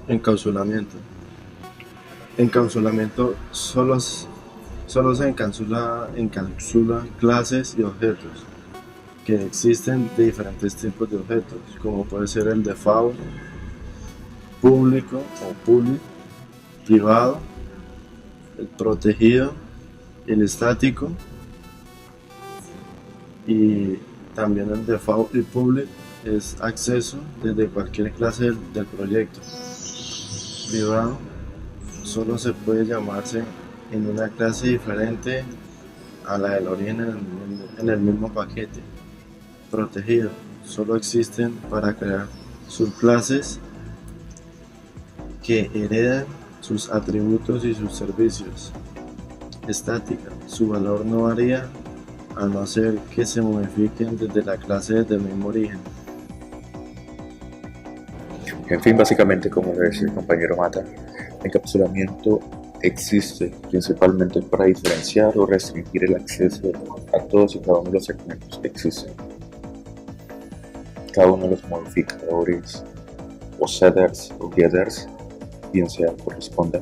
Encapsulamiento. Encapsulamiento solo se encapsula clases y objetos que existen de diferentes tipos de objetos, como puede ser el default, público o public, privado, el protegido, el estático, y también el default y public es acceso desde cualquier clase del proyecto. Privado solo se puede llamarse en una clase diferente a la del origen en el mismo paquete. Protegido solo existen para crear subclases que heredan sus atributos y sus servicios. Estática, su valor no varía a no ser que se modifiquen desde la clase desde el mismo origen. En fin, básicamente, como le decía el compañero Mata, el encapsulamiento existe principalmente para diferenciar o restringir el acceso a todos y cada uno de los segmentos que existen. Cada uno de los modificadores o setters o getters, bien sea corresponda.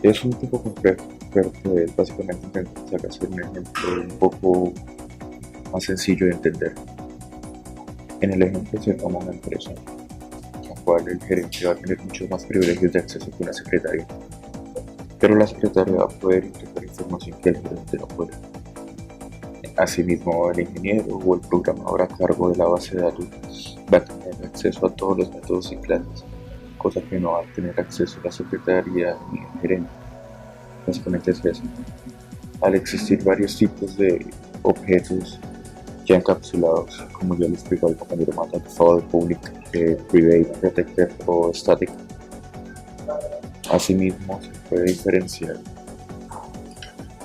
Es un poco complejo, pero pues básicamente intenta hacer un ejemplo un poco más sencillo de entender. En el ejemplo se toma una empresa, la cual el gerente va a tener muchos más privilegios de acceso que una secretaria, pero la secretaria va a poder ingresar información que el gerente no puede. Asimismo, el ingeniero o el programador a cargo de la base de datos va a tener acceso a todos los métodos y clases, cosa que no va a tener acceso a la secretaria ni el gerente. Básicamente es eso. Al existir varios tipos de objetos ya encapsulados, como ya lo explicó el compañero Mata, default, public, private, protected o static, asimismo se puede diferenciar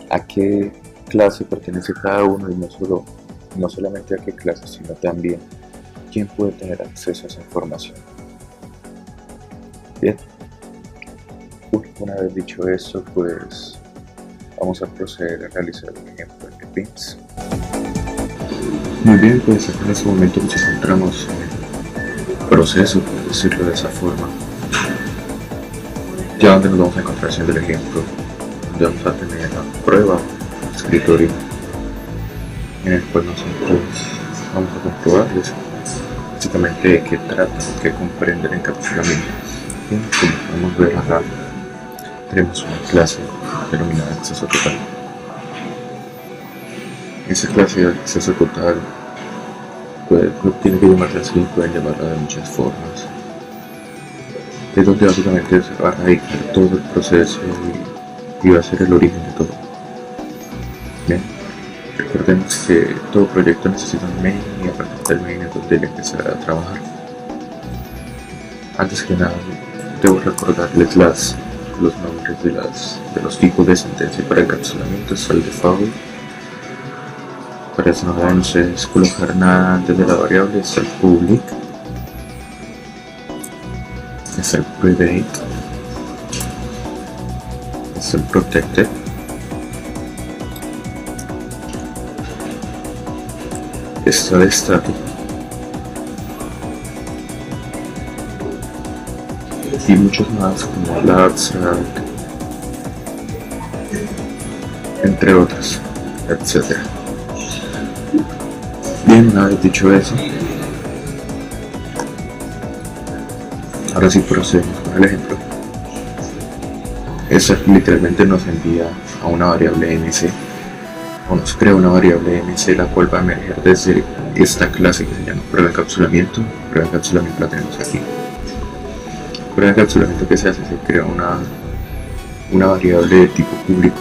a qué clase pertenece cada uno y no solamente a qué clase, sino también quién puede tener acceso a esa información. Bien, una vez dicho esto, pues vamos a proceder a realizar un ejemplo de pins. Muy bien, pues en este momento nos encontramos en el proceso, por decirlo de esa forma, ya donde nos vamos a encontrar haciendo el ejemplo, donde vamos a tener la prueba de escritorio, en el cual nosotros vamos a comprobarles básicamente de qué trata, de qué comprende el encapsulamiento. Bien, como podemos ver acá, tenemos una clase denominada acceso total. Esa clase de acceso total no tiene que llamarse así, pueden llamarla de muchas formas. Es donde básicamente se va a radicar todo el proceso y va a ser el origen de todo. Bien, recordemos que todo proyecto necesita un main y a partir del main es donde debe empezar a trabajar. Antes que nada, debo recordarles los nombres de los tipos de sentencia para encapsulamiento. Está el default. Para eso no deben ustedes colocar nada antes de la variable. Está el public, está el private, está el protected, está el static y muchos más como el abstract, entre otros, etc. Bien, una vez dicho eso, ahora sí procedemos con el ejemplo. Eso literalmente nos envía a una variable mc, o nos crea una variable mc, la cual va a emerger desde esta clase que se llama prueba de encapsulamiento. Prueba de encapsulamiento la tenemos aquí. Prueba de encapsulamiento que se hace, se crea una variable de tipo público,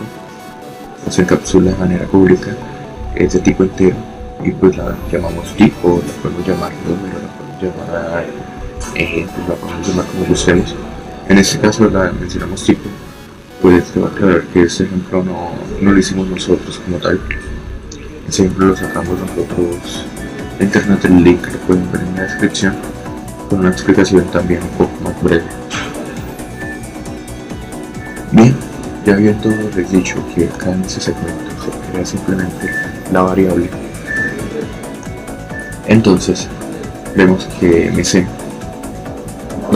o se encapsula de manera pública, es de tipo entero, y pues la llamamos tipo, la podemos llamar número, la podemos llamar ejemplo, la podemos llamar como gustemos. En este caso la mencionamos tipo, pues te va a aclarar que este ejemplo no lo hicimos nosotros como tal. Ese ejemplo lo sacamos nosotros de internet, el link lo pueden ver en la descripción, con una explicación también un poco más breve. Bien, ya habiéndoles dicho que acá en este segmento se crea simplemente la variable, entonces vemos que MC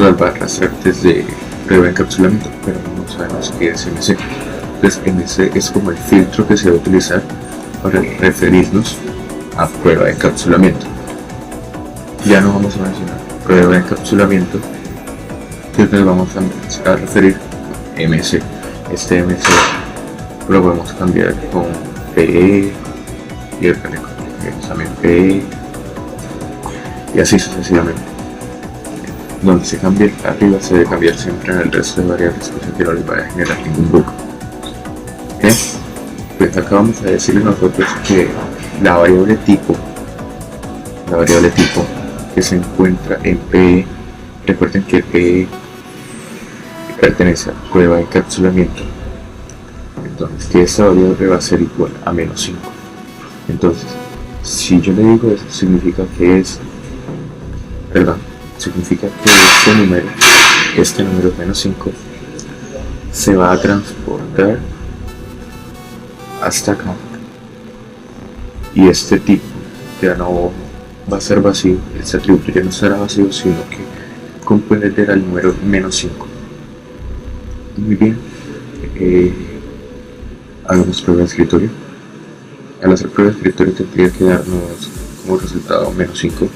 las barras antes de prueba de encapsulamiento, pero no sabemos qué es MC. Entonces MC es como el filtro que se va a utilizar para referirnos a prueba de encapsulamiento. Ya no vamos a mencionar prueba de encapsulamiento, que nos vamos a referir a MC. Este MC lo podemos cambiar con PE y también PE y así sucesivamente. Donde se cambie arriba se debe cambiar siempre en el resto de variables, cosa que no les va a generar ningún bug. Pues acá vamos a decirle nosotros que la variable tipo que se encuentra en PE, recuerden que PE pertenece a prueba de encapsulamiento, entonces que esta variable va a ser igual a -5. Entonces, si yo le digo eso, significa que este número -5 se va a transportar hasta acá, y este tipo ya no va a ser vacío, este atributo ya no será vacío, sino que comprenderá el número -5. Muy bien, hagamos prueba de escritorio. Al hacer prueba de escritorio tendría que darnos como resultado -5.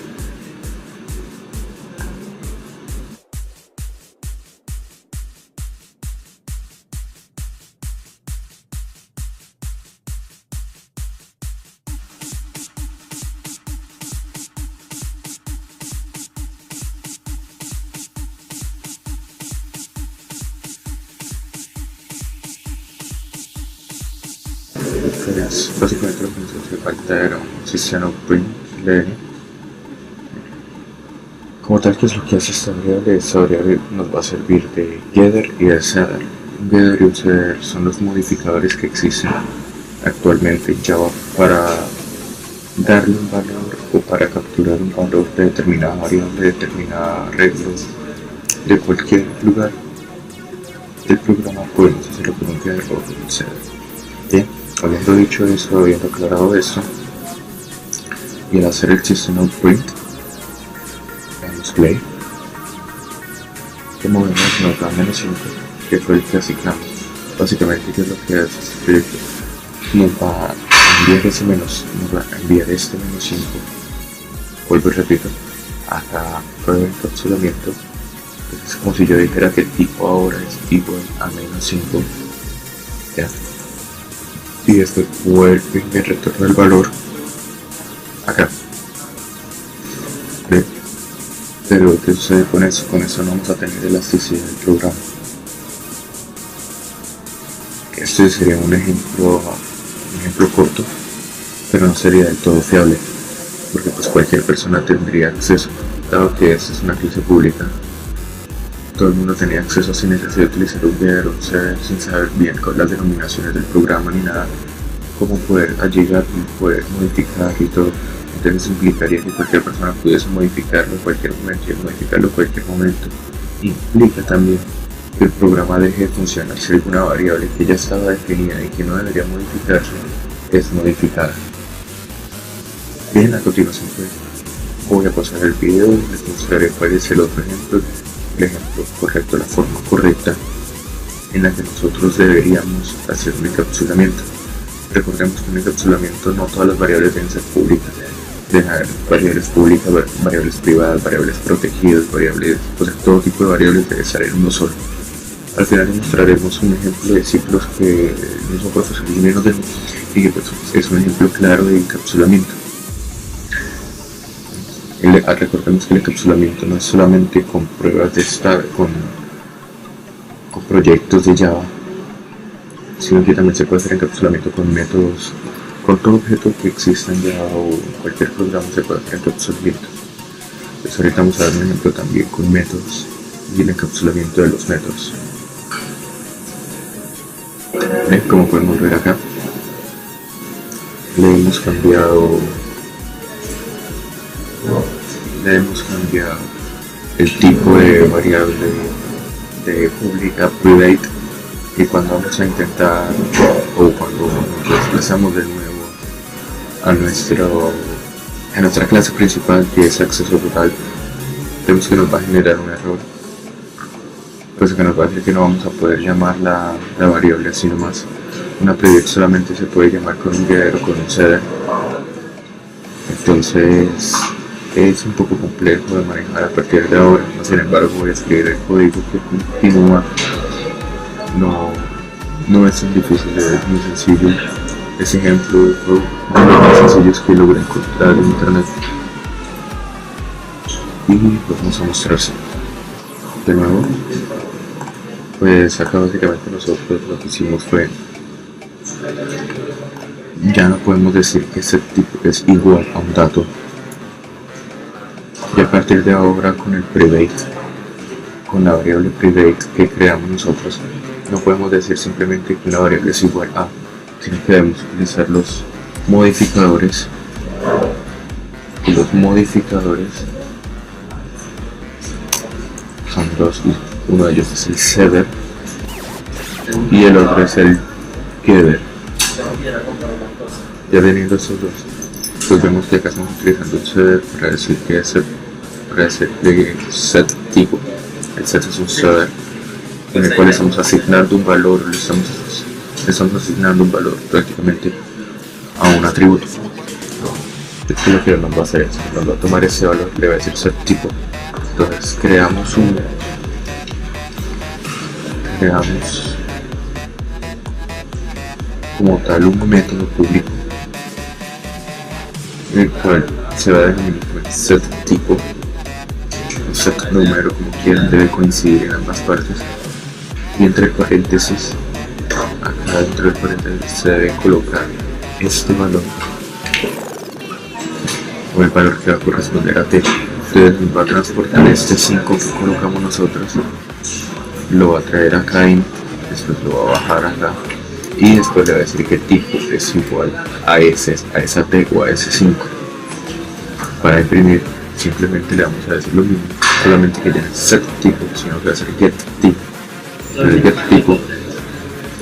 Entonces, básicamente lo que nos hace falta era un system.out.println. Como tal, que es lo que hace esta variable? Esta variable nos va a servir de getter y de setter. Un getter y un setter son los modificadores que existen actualmente en Java para darle un valor o para capturar un valor de determinada variable, de determinada regla de cualquier lugar del programa. Podemos hacerlo con un getter o con un setter. Bien, habiendo dicho eso, habiendo aclarado eso, y al hacer el system.out.print, damos play, que movemos nos da -5, que fue el que asignamos. Básicamente, ¿qué es lo que hace este proyecto? Nos va a enviar este -5, vuelvo y repito, acá prueba de encapsulamiento. Es como si yo dijera que el tipo ahora es igual a -5, ¿ya? Y después vuelve y me retorna el valor acá. ¿Ve? Pero ¿qué sucede con eso? Con eso no vamos a tener elasticidad del programa. Este sería un ejemplo corto, pero no sería del todo fiable, porque pues cualquier persona tendría acceso, dado que esta es una clase pública. Todo el mundo tenía acceso sin necesidad de utilizar un getter o un setter, sin saber bien con las denominaciones del programa ni nada, cómo poder llegar y poder modificar y todo. Entonces implicaría que cualquier persona pudiese modificarlo en cualquier momento, y modificarlo en cualquier momento implica también que el programa deje de funcionar si alguna variable que ya estaba definida y que no debería modificarse es modificada. Bien, a continuación pues voy a pasar el video y les mostraré cuál es el otro ejemplo. El ejemplo correcto, la forma correcta en la que nosotros deberíamos hacer un encapsulamiento. Recordemos que un encapsulamiento no todas las variables deben ser públicas, deben haber variables públicas, variables privadas, variables protegidas, variables, pues todo tipo de variables debe estar en uno solo. Al final les mostraremos un ejemplo de ciclos que el mismo profesor Jimmy nos dejó y que pues, es un ejemplo claro de encapsulamiento. Recordemos que el encapsulamiento no es solamente con pruebas de con proyectos de Java, sino que también se puede hacer encapsulamiento con métodos, con todo objeto que exista en Java o en cualquier programa se puede hacer encapsulamiento. Entonces ahorita vamos a dar un ejemplo también con métodos y el encapsulamiento de los métodos. Como podemos ver acá, le hemos cambiado el tipo de variable de pública private, y cuando vamos a intentar o cuando nos desplazamos de nuevo a nuestra clase principal, que es acceso total, vemos que nos va a generar un error pues acá nos va a decir que no vamos a poder llamar la variable así nomás. Una predict solamente se puede llamar con un getter o con un setter. Entonces es un poco complejo de manejar a partir de ahora. Sin embargo, voy a escribir el código que continúa. No es tan difícil, es muy sencillo. Ese ejemplo fue uno de los más sencillos que logré encontrar en internet. Y pues vamos a mostrarse de nuevo. Pues acá básicamente nosotros lo que hicimos fue, ya no podemos decir que ese tipo es igual a un dato, y a partir de ahora con el private, con la variable private que creamos nosotros, no podemos decir simplemente que una variable es igual a, sino que debemos utilizar los modificadores, y los modificadores son dos, y uno de ellos es el setter y el otro es el getter. Ya teniendo estos dos, pues vemos que acá estamos utilizando el setter para decir que es de set tipo. El set es un setter en el cual estamos asignando un valor, le estamos asignando un valor prácticamente a un atributo. Esto lo que nos va a hacer es, nos va a tomar ese valor, le va a decir set tipo. Entonces creamos como tal un método público, el cual se va a denominar como set tipo, o set número, como quieran, debe coincidir en ambas partes, y entre paréntesis, acá dentro del paréntesis se debe colocar este valor, o el valor que va a corresponder a t. Entonces nos va a transportar este 5 que colocamos nosotros, lo va a traer acá y después lo va a bajar acá, y después le va a decir que tipo es igual a esa t o a ese 5. Para imprimir simplemente le vamos a decir lo mismo, solamente que ya no es set tipo, sino que va a ser get tipo. El get tipo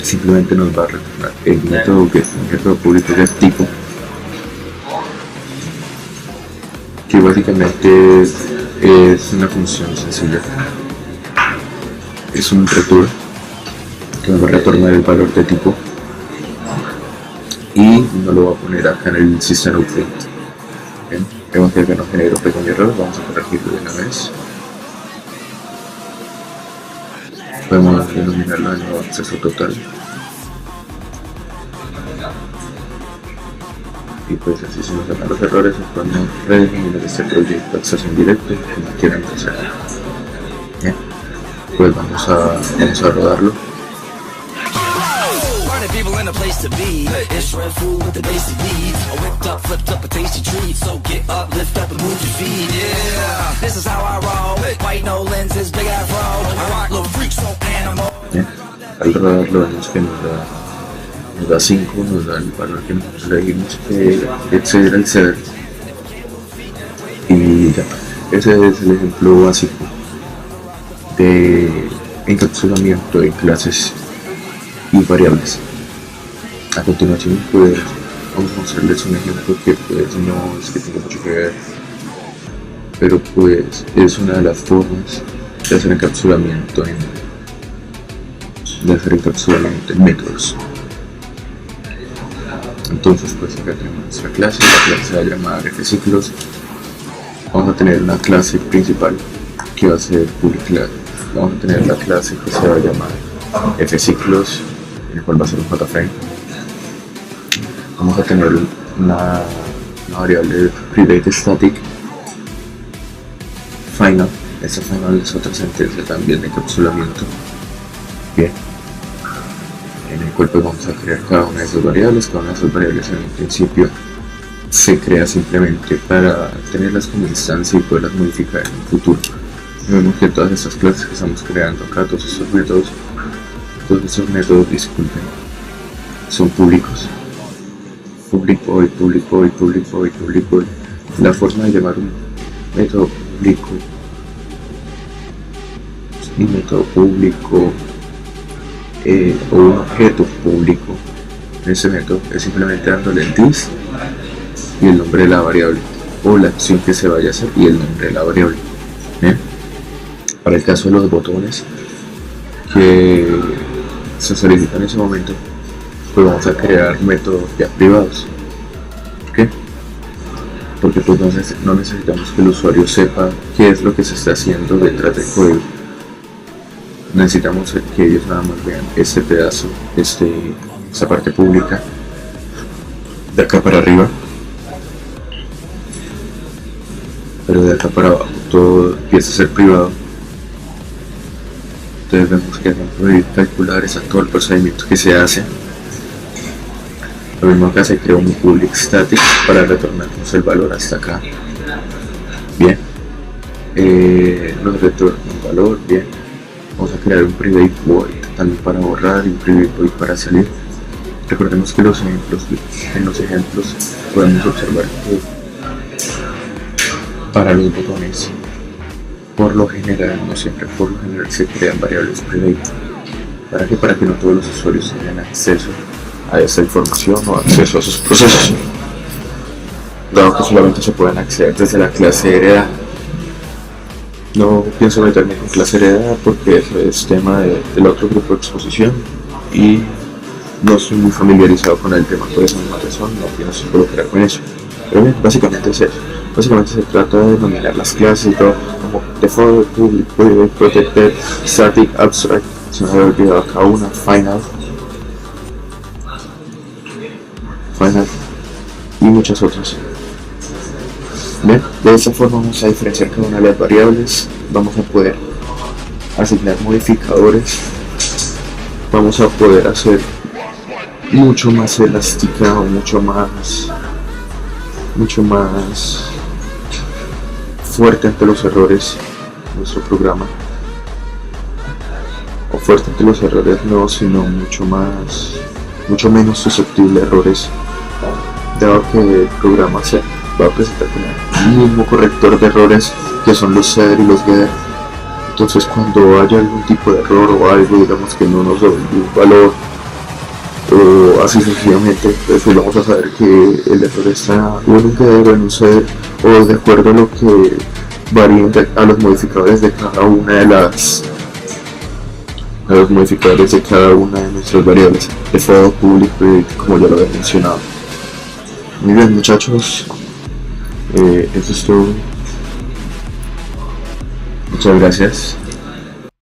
simplemente nos va a retornar el método público get tipo, que básicamente es una función sencilla, es un return que nos va a retornar el valor de tipo y no lo va a poner acá en el system output. Vemos que acá nos genera un pequeño error, vamos a corregirlo de una vez. Podemos denominarlo de nuevo acceso total. Y pues así se nos sacan los errores, podemos redenominar este proyecto acceso indirecto, como quieran hacer. Bien, pues vamos a rodarlo. People in a place to be. It's shred food with the basic needs. I whipped up, flipped up a tasty treat. So get up, lift up and move your feet. Yeah, this is how I roll. White no lenses, big afro. I rock little freaks, so animal. Bien, al rodarlo vemos que nos da 5, nos da el valor que nosotros le dijimos que exceder el setter. Y ya, ese es el ejemplo básico de encapsulamiento de clases y variables. A continuación, pues vamos a mostrarles un ejemplo que pues no es que tenga mucho que ver, pero pues es una de las formas de hacer encapsulamiento en métodos. Entonces pues acá tenemos nuestra clase, la clase se va a llamar fciclos. Vamos a tener una clase principal que va a ser public. Vamos a tener la clase que se va a llamar fciclos, el cual va a ser un JFrame. Vamos a tener una variable private static final. Esta final es otra sentencia también de encapsulamiento. Bien, en el cual pues vamos a crear cada una de esas variables. Cada una de esas variables en un principio se crea simplemente para tenerlas como instancia y poderlas modificar en un futuro. Y vemos que todas estas clases que estamos creando acá, todos estos métodos, disculpen, son públicos. Public void. La forma de llamar un método público o un objeto público en ese método es simplemente dándole el this y el nombre de la variable, o la acción que se vaya a hacer y el nombre de la variable. Para el caso de los botones, que se solicita en ese momento, pues vamos a crear métodos ya privados. ¿Por qué? Porque pues no necesitamos que el usuario sepa qué es lo que se está haciendo detrás del código. Necesitamos que ellos nada más vean este pedazo, esta parte pública, de acá para arriba, pero de acá para abajo todo empieza a ser privado. Entonces vemos que acá poder calcular exacto todo el procedimiento que se hace. Lo mismo acá se crea un public static para retornarnos el valor hasta acá. Bien, nos retorna un valor. Bien, vamos a crear un private void también para borrar y un private void para salir. Recordemos que en los ejemplos podemos observar que para los botones, por lo general, no siempre, por lo general se crean variables private. ¿Para qué? Para que no todos los usuarios tengan acceso a esa información o acceso a sus procesos, dado que solamente se pueden acceder desde la clase heredada. No pienso meterme con clase heredada porque eso es tema del otro grupo de exposición y no estoy muy familiarizado con el tema, por esa misma razón no pienso involucrar con eso. Pero bien, básicamente es eso. Básicamente se trata de denominar las clases y todo como default, public, private, protected, static, abstract, se me había olvidado acá una, final y muchas otras. Bien, de esta forma vamos a diferenciar cada una de las variables, vamos a poder asignar modificadores, vamos a poder hacer mucho más elástica o mucho más fuerte ante los errores nuestro programa, o fuerte ante los errores no, sino mucho menos susceptible a errores, dado que el programa se va a presentar con el mismo corrector de errores que son los setter y los getter. Entonces cuando haya algún tipo de error o algo, digamos que no nos da un valor o así sencillamente, pues vamos a saber que el error está o en un getter o en un setter, o de acuerdo a lo que varíen a los modificadores de cada una de nuestras variables, default, public, private, como ya lo había mencionado. Muy bien, muchachos, eso es todo. Muchas gracias.